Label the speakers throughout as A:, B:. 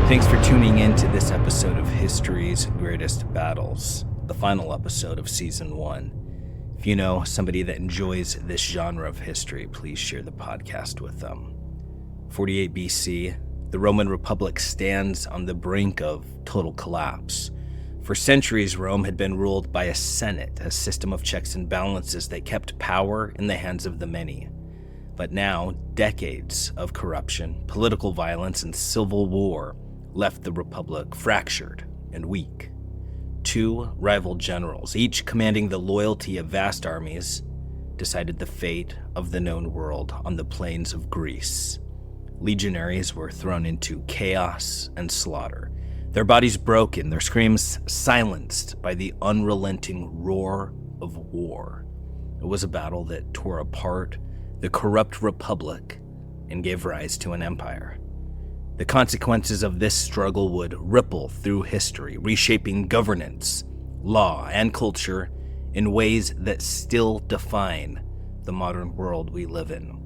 A: Thanks for tuning in to this episode of History's Greatest Battles, the final episode of Season 1. If you know somebody that enjoys this genre of history, please share the podcast with them. 48 BC, the Roman Republic stands on the brink of total collapse. For centuries, Rome had been ruled by a Senate, a system of checks and balances that kept power in the hands of the many. But now, decades of corruption, political violence, and civil war left the Republic fractured and weak. Two rival generals, each commanding the loyalty of vast armies, decided the fate of the known world on the plains of Greece. Legionaries were thrown into chaos and slaughter, their bodies broken, their screams silenced by the unrelenting roar of war. It was a battle that tore apart the corrupt Republic and gave rise to an empire. The consequences of this struggle would ripple through history, reshaping governance, law, and culture in ways that still define the modern world we live in.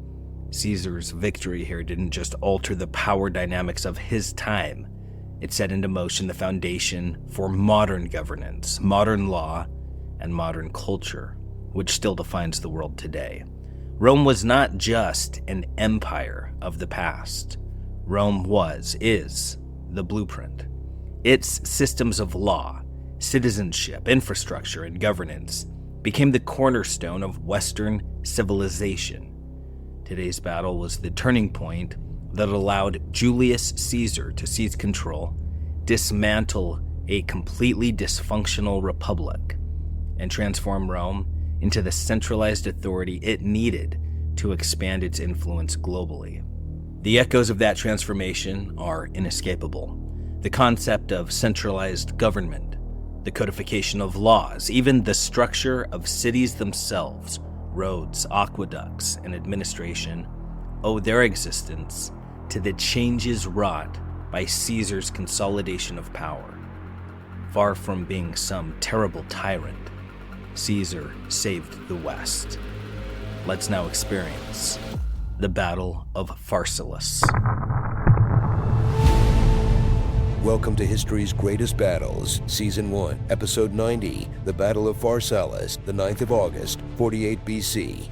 A: Caesar's victory here didn't just alter the power dynamics of his time. It set into motion the foundation for modern governance, modern law, and modern culture, which still defines the world today. Rome was not just an empire of the past. Rome is the blueprint. Its systems of law, citizenship, infrastructure, and governance became the cornerstone of Western civilization. Today's battle was the turning point that allowed Julius Caesar to seize control, dismantle a completely dysfunctional republic, and transform Rome into the centralized authority it needed to expand its influence globally. The echoes of that transformation are inescapable. The concept of centralized government, the codification of laws, even the structure of cities themselves, roads, aqueducts, and administration, owe their existence to the changes wrought by Caesar's consolidation of power. Far from being some terrible tyrant, Caesar saved the West. Let's now experience the Battle of Pharsalus.
B: Welcome to History's Greatest Battles, Season 1, Episode 90, The Battle of Pharsalus, the 9th of August, 48 BC.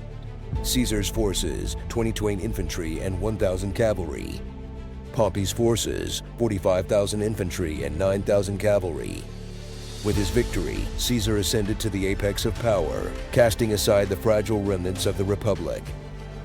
B: Caesar's forces, 22 infantry and 1,000 cavalry. Pompey's forces, 45,000 infantry and 9,000 cavalry. With his victory, Caesar ascended to the apex of power, casting aside the fragile remnants of the Republic.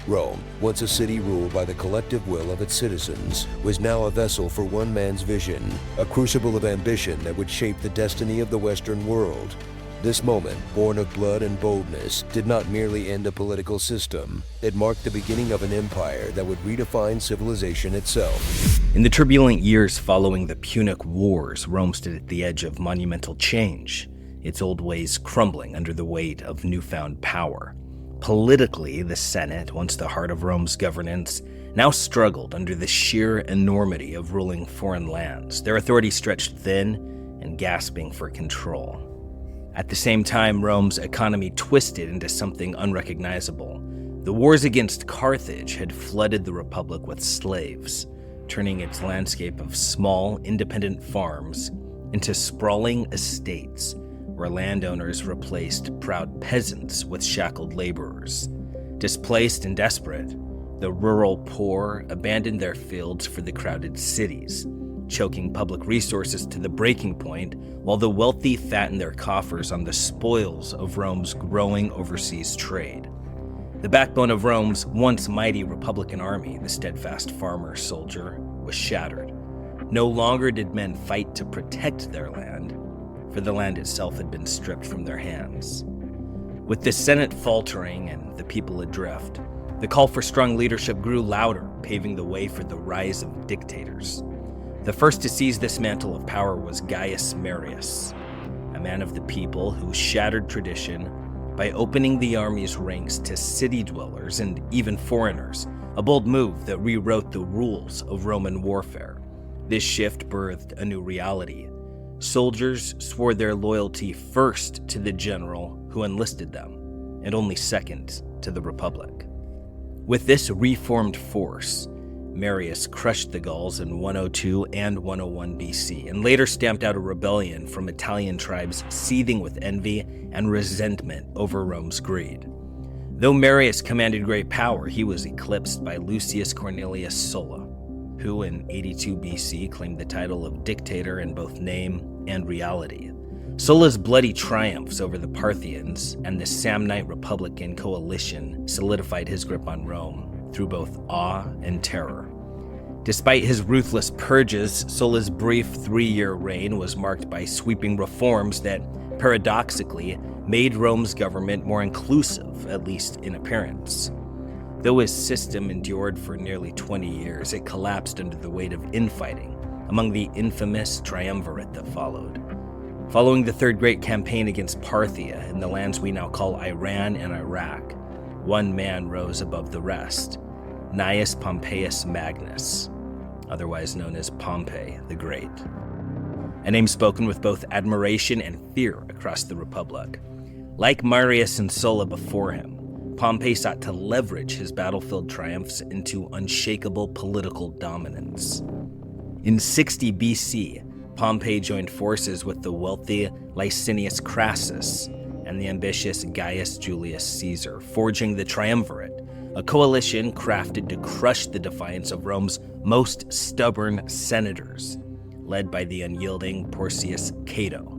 B: Rome, once a city ruled by the collective will of its citizens, was now a vessel for one man's vision, a crucible of ambition that would shape the destiny of the Western world. This moment, born of blood and boldness, did not merely end a political system. It marked the beginning of an empire that would redefine civilization itself.
A: In the turbulent years following the Punic Wars, Rome stood at the edge of monumental change, its old ways crumbling under the weight of newfound power. Politically, the Senate, once the heart of Rome's governance, now struggled under the sheer enormity of ruling foreign lands, their authority stretched thin and gasping for control. At the same time, Rome's economy twisted into something unrecognizable. The wars against Carthage had flooded the Republic with slaves, turning its landscape of small, independent farms into sprawling estates where landowners replaced proud peasants with shackled laborers. Displaced and desperate, the rural poor abandoned their fields for the crowded cities, choking public resources to the breaking point, while the wealthy fattened their coffers on the spoils of Rome's growing overseas trade. The backbone of Rome's once mighty Republican army, the steadfast farmer-soldier, was shattered. No longer did men fight to protect their land, for the land itself had been stripped from their hands. With the Senate faltering and the people adrift, the call for strong leadership grew louder, paving the way for the rise of dictators. The first to seize this mantle of power was Gaius Marius, a man of the people who shattered tradition by opening the army's ranks to city dwellers and even foreigners, a bold move that rewrote the rules of Roman warfare. This shift birthed a new reality. Soldiers swore their loyalty first to the general who enlisted them, and only second to the Republic. With this reformed force, Marius crushed the Gauls in 102 and 101 BC, and later stamped out a rebellion from Italian tribes seething with envy and resentment over Rome's greed. Though Marius commanded great power, he was eclipsed by Lucius Cornelius Sulla, who in 82 BC claimed the title of dictator in both name and reality. Sulla's bloody triumphs over the Parthians and the Samnite Republican coalition solidified his grip on Rome through both awe and terror. Despite his ruthless purges, Sulla's brief 3-year reign was marked by sweeping reforms that, paradoxically, made Rome's government more inclusive, at least in appearance. Though his system endured for nearly 20 years, it collapsed under the weight of infighting among the infamous triumvirate that followed. Following the Third Great Campaign against Parthia in the lands we now call Iran and Iraq, one man rose above the rest: Gnaeus Pompeius Magnus, otherwise known as Pompey the Great. A name spoken with both admiration and fear across the Republic. Like Marius and Sulla before him, Pompey sought to leverage his battlefield triumphs into unshakable political dominance. In 60 BC, Pompey joined forces with the wealthy Licinius Crassus and the ambitious Gaius Julius Caesar, forging the triumvirate, a coalition crafted to crush the defiance of Rome's most stubborn senators, led by the unyielding Porcius Cato.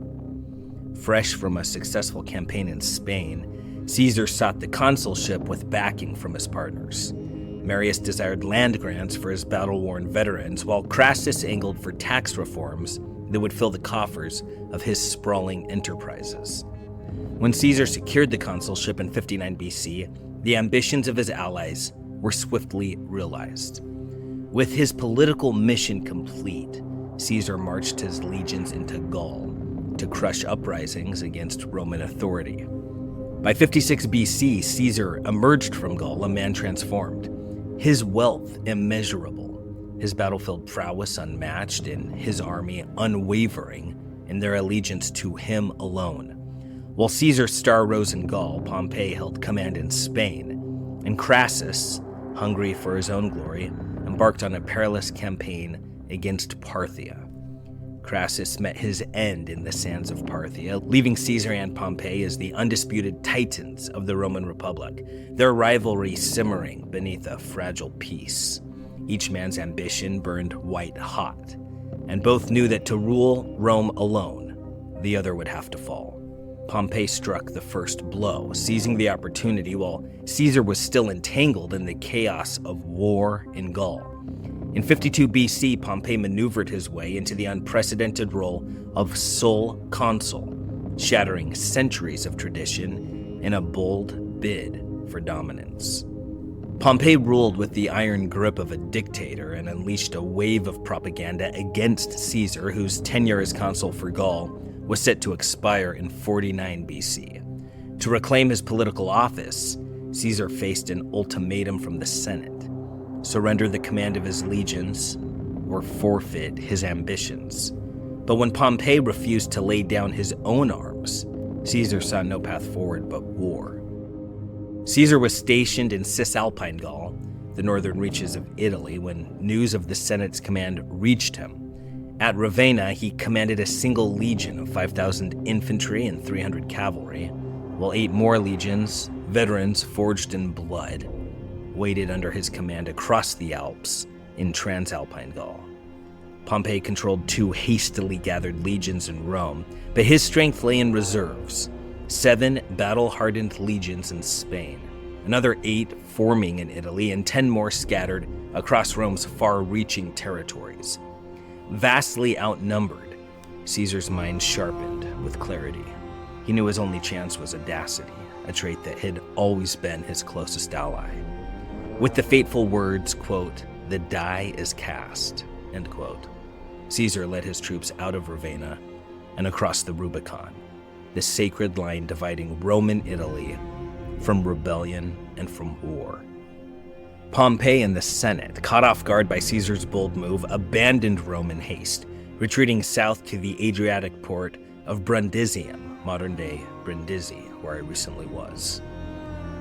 A: Fresh from a successful campaign in Spain, Caesar sought the consulship with backing from his partners. Marius desired land grants for his battle-worn veterans, while Crassus angled for tax reforms that would fill the coffers of his sprawling enterprises. When Caesar secured the consulship in 59 BC, the ambitions of his allies were swiftly realized. With his political mission complete, Caesar marched his legions into Gaul to crush uprisings against Roman authority. By 56 BC, Caesar emerged from Gaul a man transformed, his wealth immeasurable, his battlefield prowess unmatched, and his army unwavering in their allegiance to him alone. While Caesar's star rose in Gaul, Pompey held command in Spain, and Crassus, hungry for his own glory, embarked on a perilous campaign against Parthia. Crassus met his end in the sands of Parthia, leaving Caesar and Pompey as the undisputed titans of the Roman Republic, their rivalry simmering beneath a fragile peace. Each man's ambition burned white hot, and both knew that to rule Rome alone, the other would have to fall. Pompey struck the first blow, seizing the opportunity while Caesar was still entangled in the chaos of war in Gaul. In 52 BC, Pompey maneuvered his way into the unprecedented role of sole consul, shattering centuries of tradition in a bold bid for dominance. Pompey ruled with the iron grip of a dictator and unleashed a wave of propaganda against Caesar, whose tenure as consul for Gaul was set to expire in 49 BC. To reclaim his political office, Caesar faced an ultimatum from the Senate: surrender the command of his legions or forfeit his ambitions. But when Pompey refused to lay down his own arms, Caesar saw no path forward but war. Caesar was stationed in Cisalpine Gaul, the northern reaches of Italy, when news of the Senate's command reached him. At Ravenna, he commanded a single legion of 5,000 infantry and 300 cavalry, while 8 more legions, veterans forged in blood, waited under his command across the Alps in Transalpine Gaul. Pompey controlled 2 hastily gathered legions in Rome, but his strength lay in reserves: 7 battle-hardened legions in Spain, another 8 forming in Italy, and 10 more scattered across Rome's far-reaching territories. Vastly outnumbered, Caesar's mind sharpened with clarity. He knew his only chance was audacity, a trait that had always been his closest ally. With the fateful words, quote, "The die is cast," end quote, Caesar led his troops out of Ravenna and across the Rubicon, the sacred line dividing Roman Italy from rebellion and from war. Pompey and the Senate, caught off guard by Caesar's bold move, abandoned Rome in haste, retreating south to the Adriatic port of Brundisium, modern-day Brindisi, where I recently was.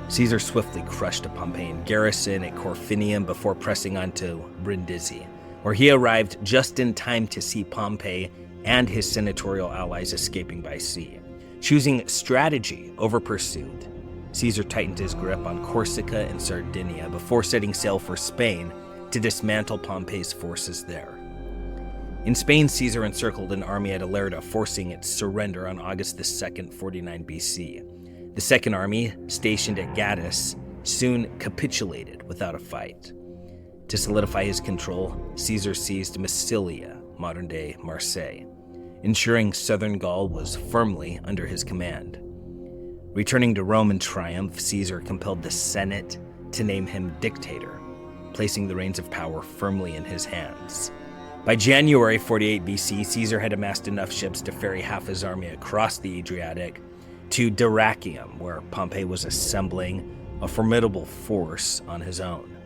A: Caesar swiftly crushed a Pompeian garrison at Corfinium before pressing on to Brindisi, where he arrived just in time to see Pompey and his senatorial allies escaping by sea. Choosing strategy over pursuit, Caesar tightened his grip on Corsica and Sardinia before setting sail for Spain to dismantle Pompey's forces there. In Spain, Caesar encircled an army at Ilerda, forcing its surrender on August 2nd, 49 BC. The Second Army, stationed at Gades, soon capitulated without a fight. To solidify his control, Caesar seized Massilia, modern-day Marseille, ensuring southern Gaul was firmly under his command. Returning to Rome in triumph, Caesar compelled the Senate to name him dictator, placing the reins of power firmly in his hands. By January 48 BC, Caesar had amassed enough ships to ferry half his army across the Adriatic to Dyrrhachium, where Pompey was assembling a formidable force on his own.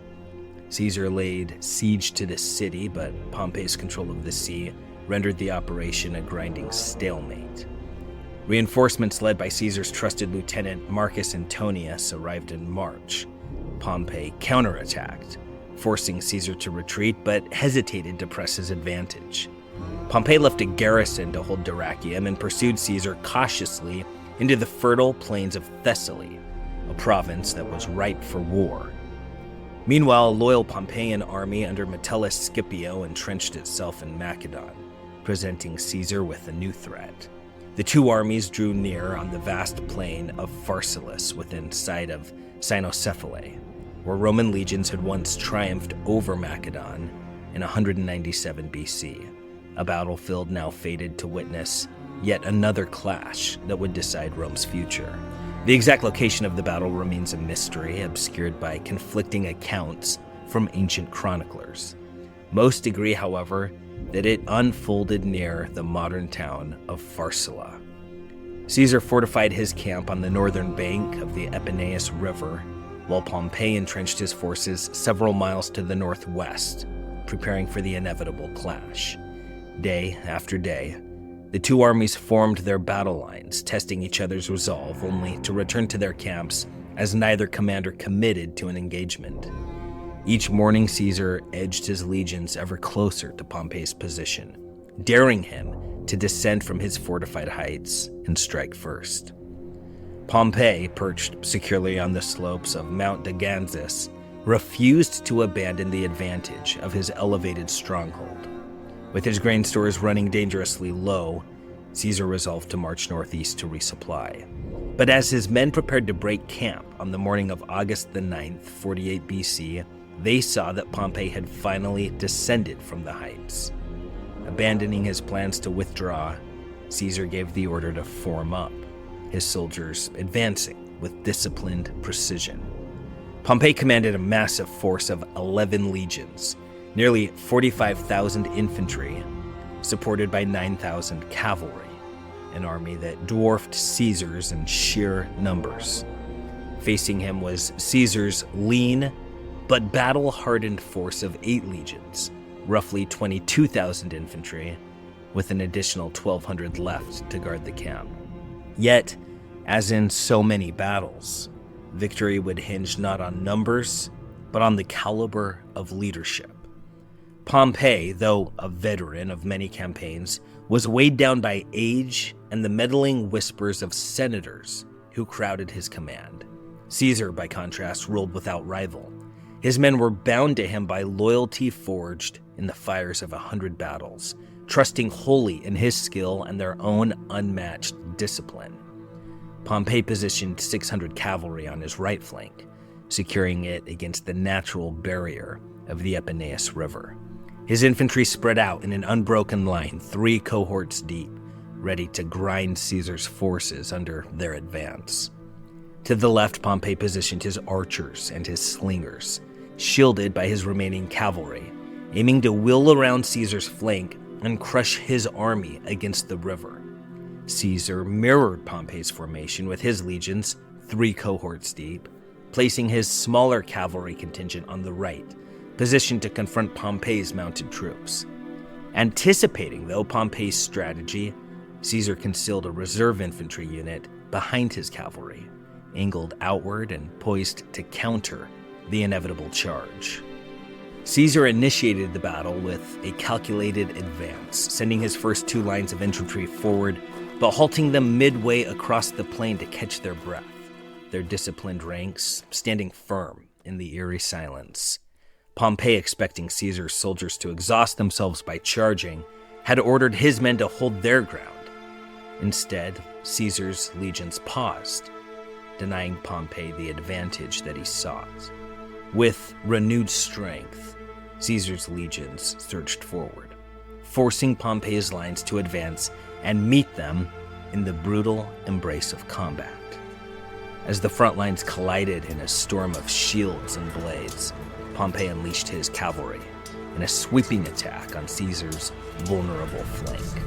A: Caesar laid siege to the city, but Pompey's control of the sea rendered the operation a grinding stalemate. Reinforcements led by Caesar's trusted lieutenant Marcus Antonius arrived in March. Pompey counterattacked, forcing Caesar to retreat, but hesitated to press his advantage. Pompey left a garrison to hold Dyrrhachium and pursued Caesar cautiously into the fertile plains of Thessaly, a province that was ripe for war. Meanwhile, a loyal Pompeian army under Metellus Scipio entrenched itself in Macedon, presenting Caesar with a new threat. The two armies drew near on the vast plain of Pharsalus within sight of Cynocephalae, where Roman legions had once triumphed over Macedon in 197 BC, a battlefield now fated to witness yet another clash that would decide Rome's future. The exact location of the battle remains a mystery, obscured by conflicting accounts from ancient chroniclers. Most agree, however, that it unfolded near the modern town of Pharsala. Caesar fortified his camp on the northern bank of the Epeneus River, while Pompey entrenched his forces several miles to the northwest, preparing for the inevitable clash. Day after day, the two armies formed their battle lines, testing each other's resolve, only to return to their camps as neither commander committed to an engagement. Each morning, Caesar edged his legions ever closer to Pompey's position, daring him to descend from his fortified heights and strike first. Pompey, perched securely on the slopes of Mount Daganzus, refused to abandon the advantage of his elevated stronghold. With his grain stores running dangerously low, Caesar resolved to march northeast to resupply. But as his men prepared to break camp on the morning of August the 9th, 48 BC, they saw that Pompey had finally descended from the heights. Abandoning his plans to withdraw, Caesar gave the order to form up, his soldiers advancing with disciplined precision. Pompey commanded a massive force of 11 legions, nearly 45,000 infantry, supported by 9,000 cavalry, an army that dwarfed Caesar's in sheer numbers. Facing him was Caesar's lean but battle-hardened force of 8 legions, roughly 22,000 infantry, with an additional 1,200 left to guard the camp. Yet, as in so many battles, victory would hinge not on numbers, but on the caliber of leadership. Pompey, though a veteran of many campaigns, was weighed down by age and the meddling whispers of senators who crowded his command. Caesar, by contrast, ruled without rival. His men were bound to him by loyalty forged in the fires of 100 battles, trusting wholly in his skill and their own unmatched discipline. Pompey positioned 600 cavalry on his right flank, securing it against the natural barrier of the Epeneus River. His infantry spread out in an unbroken line, 3 cohorts deep, ready to grind Caesar's forces under their advance. To the left, Pompey positioned his archers and his slingers, shielded by his remaining cavalry, aiming to wheel around Caesar's flank and crush his army against the river. Caesar mirrored Pompey's formation with his legions, 3 cohorts deep, placing his smaller cavalry contingent on the right, positioned to confront Pompey's mounted troops. Anticipating, though, Pompey's strategy, Caesar concealed a reserve infantry unit behind his cavalry, angled outward and poised to counter the inevitable charge. Caesar initiated the battle with a calculated advance, sending his first 2 lines of infantry forward, but halting them midway across the plain to catch their breath, their disciplined ranks standing firm in the eerie silence. Pompey, expecting Caesar's soldiers to exhaust themselves by charging, had ordered his men to hold their ground. Instead, Caesar's legions paused, denying Pompey the advantage that he sought. With renewed strength, Caesar's legions surged forward, forcing Pompey's lines to advance and meet them in the brutal embrace of combat. As the front lines collided in a storm of shields and blades, Pompey unleashed his cavalry in a sweeping attack on Caesar's vulnerable flank.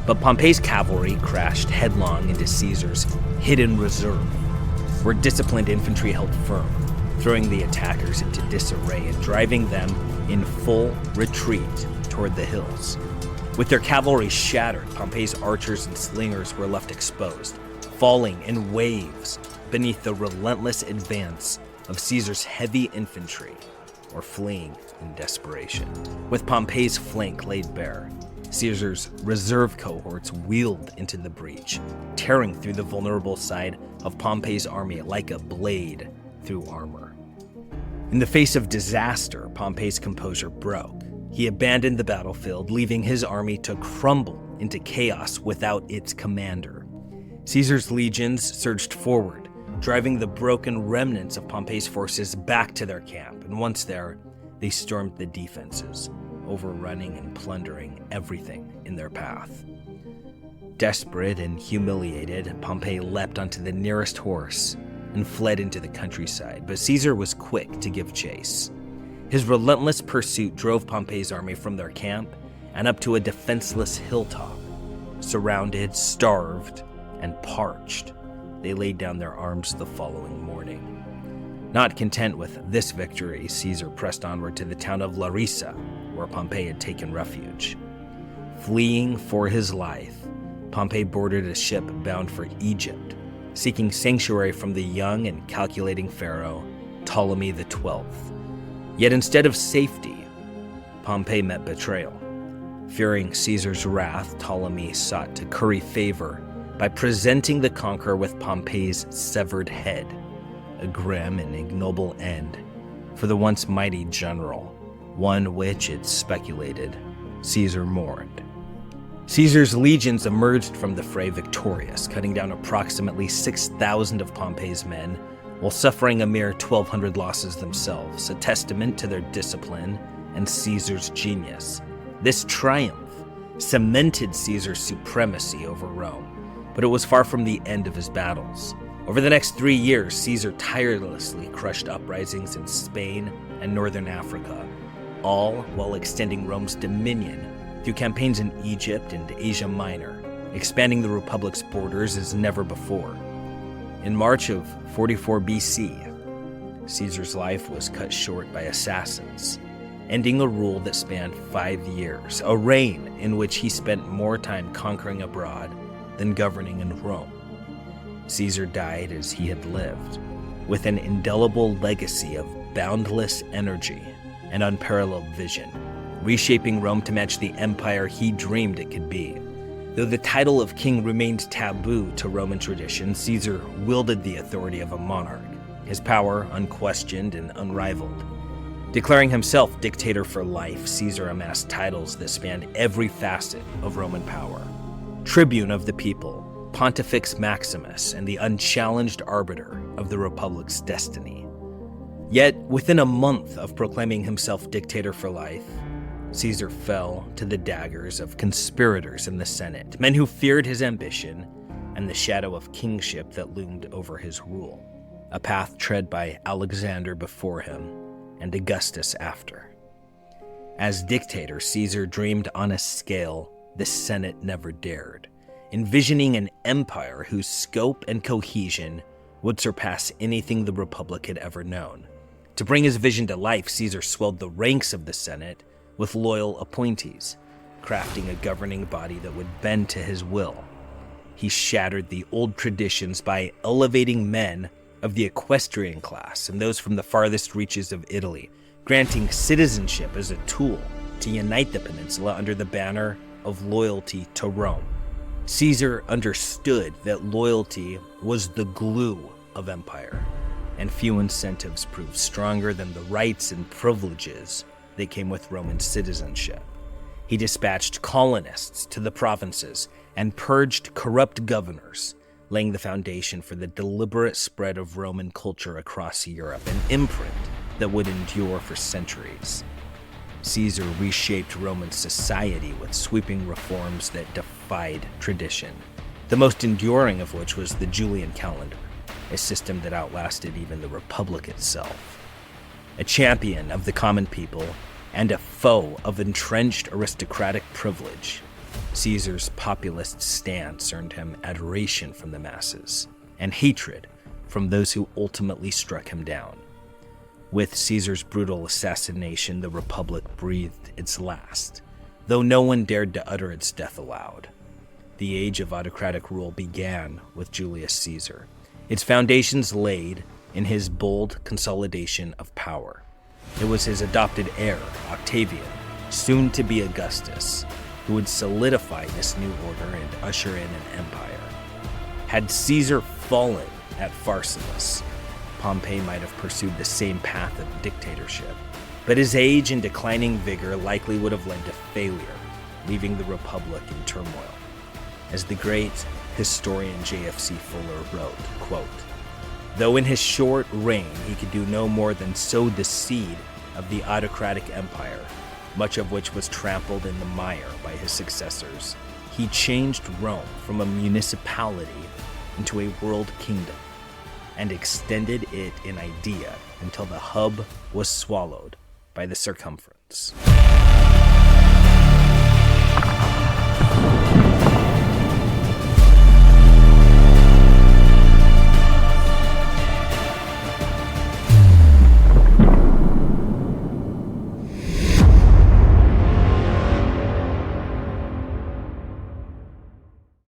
A: But Pompey's cavalry crashed headlong into Caesar's hidden reserve, where disciplined infantry held firm, throwing the attackers into disarray and driving them in full retreat toward the hills. With their cavalry shattered, Pompey's archers and slingers were left exposed, falling in waves beneath the relentless advance of Caesar's heavy infantry, or fleeing in desperation. With Pompey's flank laid bare, Caesar's reserve cohorts wheeled into the breach, tearing through the vulnerable side of Pompey's army like a blade through armor. In the face of disaster, Pompey's composure broke. He abandoned the battlefield, leaving his army to crumble into chaos without its commander. Caesar's legions surged forward, driving the broken remnants of Pompey's forces back to their camp, and once there, they stormed the defenses, overrunning and plundering everything in their path. Desperate and humiliated, Pompey leapt onto the nearest horse and fled into the countryside, but Caesar was quick to give chase. His relentless pursuit drove Pompey's army from their camp and up to a defenseless hilltop. Surrounded, starved, and parched, they laid down their arms the following morning. Not content with this victory, Caesar pressed onward to the town of Larissa, where Pompey had taken refuge. Fleeing for his life, Pompey boarded a ship bound for Egypt, seeking sanctuary from the young and calculating pharaoh, Ptolemy XII. Yet instead of safety, Pompey met betrayal. Fearing Caesar's wrath, Ptolemy sought to curry favor by presenting the conqueror with Pompey's severed head, a grim and ignoble end for the once mighty general, one which, it's speculated, Caesar mourned. Caesar's legions emerged from the fray victorious, cutting down approximately 6,000 of Pompey's men, while suffering a mere 1,200 losses themselves, a testament to their discipline and Caesar's genius. This triumph cemented Caesar's supremacy over Rome, but it was far from the end of his battles. Over the next 3 years, Caesar tirelessly crushed uprisings in Spain and northern Africa, all while extending Rome's dominion through campaigns in Egypt and Asia Minor, expanding the Republic's borders as never before. In March of 44 BC, Caesar's life was cut short by assassins, ending a rule that spanned 5 years, a reign in which he spent more time conquering abroad than governing in Rome. Caesar died as he had lived, with an indelible legacy of boundless energy and unparalleled vision, reshaping Rome to match the empire he dreamed it could be. Though the title of king remained taboo to Roman tradition, Caesar wielded the authority of a monarch, his power unquestioned and unrivaled. Declaring himself dictator for life, Caesar amassed titles that spanned every facet of Roman power. Tribune of the people, Pontifex Maximus, and the unchallenged arbiter of the Republic's destiny. Yet, within a month of proclaiming himself dictator for life, Caesar fell to the daggers of conspirators in the Senate, men who feared his ambition and the shadow of kingship that loomed over his rule, a path tread by Alexander before him and Augustus after. As dictator, Caesar dreamed on a scale the Senate never dared, envisioning an empire whose scope and cohesion would surpass anything the Republic had ever known. To bring his vision to life, Caesar swelled the ranks of the Senate with loyal appointees, crafting a governing body that would bend to his will. he shattered the old traditions by elevating men of the equestrian class and those from the farthest reaches of Italy, granting citizenship as a tool to unite the peninsula under the banner of loyalty to Rome. Caesar understood that loyalty was the glue of empire, and few incentives proved stronger than the rights and privileges that came with Roman citizenship. He dispatched colonists to the provinces and purged corrupt governors, laying the foundation for the deliberate spread of Roman culture across Europe, an imprint that would endure for centuries. Caesar reshaped Roman society with sweeping reforms that defied tradition, the most enduring of which was the Julian calendar, a system that outlasted even the Republic itself. A champion of the common people and a foe of entrenched aristocratic privilege, Caesar's populist stance earned him adoration from the masses and hatred from those who ultimately struck him down. With Caesar's brutal assassination, the Republic breathed its last, though no one dared to utter its death aloud. The age of autocratic rule began with Julius Caesar, its foundations laid in his bold consolidation of power. It was his adopted heir, Octavian, soon to be Augustus, who would solidify this new order and usher in an empire. Had Caesar fallen at Pharsalus, Pompey might have pursued the same path of dictatorship, but his age and declining vigor likely would have led to failure, leaving the Republic in turmoil. As the great historian J.F.C. Fuller wrote, quote, "Though in his short reign he could do no more than sow the seed of the autocratic empire, much of which was trampled in the mire by his successors, he changed Rome from a municipality into a world kingdom, and extended it in idea until the hub was swallowed by the circumference."